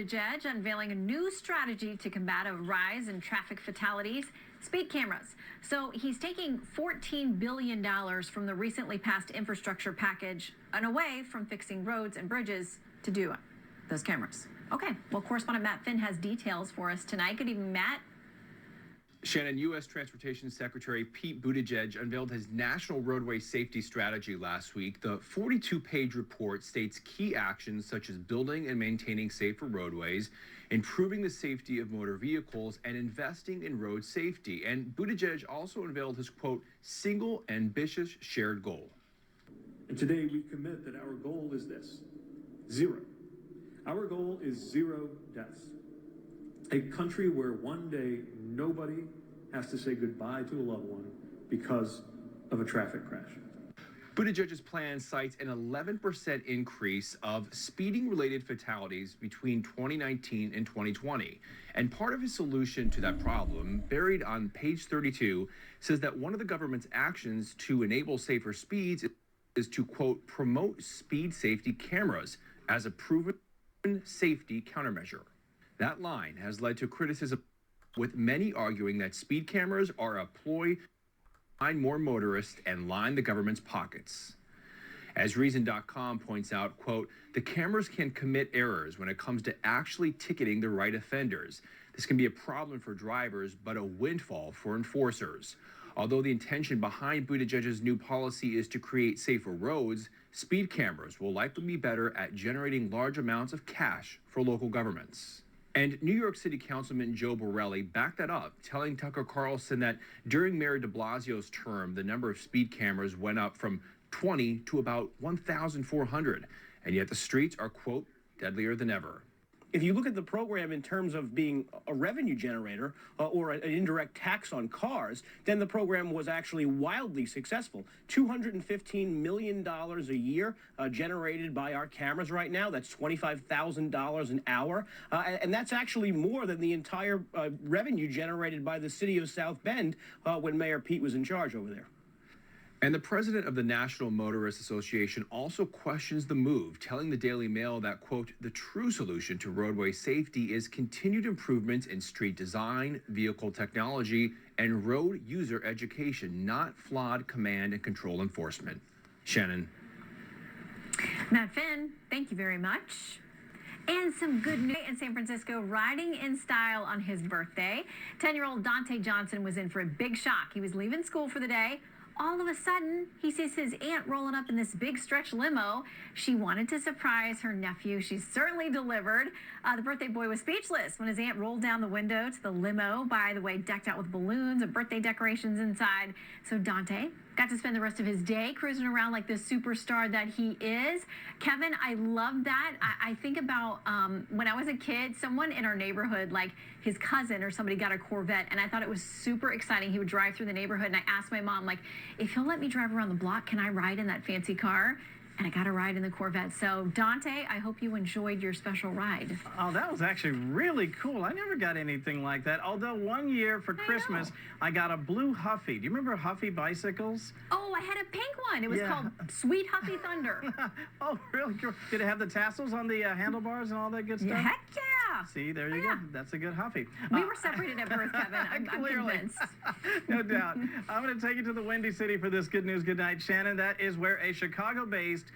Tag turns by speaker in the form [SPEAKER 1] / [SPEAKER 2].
[SPEAKER 1] Buttigieg unveiling a new strategy to combat a rise in traffic fatalities: speed cameras. So he's taking $14 billion from the recently passed infrastructure package and away from fixing roads and bridges to do those cameras. Okay, well, correspondent Matt Finn has details for us tonight. Good evening, Matt.
[SPEAKER 2] Shannon, U.S. Transportation Secretary Pete Buttigieg unveiled his national roadway safety strategy last week. The 42-page report states key actions such as building and maintaining safer roadways, improving the safety of motor vehicles, and investing in road safety. And Buttigieg also unveiled his, quote, single ambitious shared goal.
[SPEAKER 3] And today we commit that our goal is this: zero. Our goal is 0 deaths. A country where one day nobody has to say goodbye to a loved one because of a traffic crash.
[SPEAKER 2] Buttigieg's plan cites an 11% increase of speeding-related fatalities between 2019 and 2020. And part of his solution to that problem, buried on page 32, says that one of the government's actions to enable safer speeds is to, quote, promote speed safety cameras as a proven safety countermeasure. That line has led to criticism, with many arguing that speed cameras are a ploy to find more motorists and line the government's pockets. As Reason.com points out, quote, the cameras can commit errors when it comes to actually ticketing the right offenders. This can be a problem for drivers, but a windfall for enforcers. Although the intention behind Buttigieg's new policy is to create safer roads, speed cameras will likely be better at generating large amounts of cash for local governments. And New York City Councilman Joe Borelli backed that up, telling Tucker Carlson that during Mayor de Blasio's term, the number of speed cameras went up from 20 to about 1,400. And yet the streets are, quote, deadlier than ever.
[SPEAKER 4] If you look at the program in terms of being a revenue generator or an indirect tax on cars, then the program was actually wildly successful. $215 million a year generated by our cameras right now. That's $25,000 an hour. And that's actually more than the entire revenue generated by the city of South Bend when Mayor Pete was in charge over there.
[SPEAKER 2] And the president of the National Motorist Association also questions the move, telling the Daily Mail that, quote, the true solution to roadway safety is continued improvements in street design, vehicle technology, and road user education, not flawed command and control enforcement. Shannon.
[SPEAKER 1] Matt Finn, thank you very much. And some good news in San Francisco, riding in style on his birthday. 10-year-old Dante Johnson was in for a big shock. He was leaving school for the day. All of a sudden, he sees his aunt rolling up in this big stretch limo. She wanted to surprise her nephew. She certainly delivered. The birthday boy was speechless when his aunt rolled down the window to the limo, by the way, decked out with balloons and birthday decorations inside. So Dante got to spend the rest of his day cruising around like the superstar that he is. Kevin, I love that. I think about when I was a kid, someone in our neighborhood, like his cousin or somebody, got a Corvette, and I thought it was super exciting. He would drive through the neighborhood, and I asked my mom, like, if he'll let me drive around the block, can I ride in that fancy car? And I got a ride in the Corvette. So, Dante, I hope you enjoyed your special ride.
[SPEAKER 5] Oh, that was actually really cool. I never got anything like that. Although one year for Christmas, I got a blue Huffy. Do you remember Huffy bicycles?
[SPEAKER 1] Oh, I had a pink one. It was called Sweet Huffy Thunder.
[SPEAKER 5] Oh, really? Did it have the tassels on the handlebars and all that good stuff?
[SPEAKER 1] Yeah, heck yeah.
[SPEAKER 5] See, there you go. That's a good Huffy.
[SPEAKER 1] We were separated at birth, Kevin. I'm convinced.
[SPEAKER 5] No doubt. I'm going to take you to the Windy City for this Good News Good Night, Shannon. That is where a Chicago-based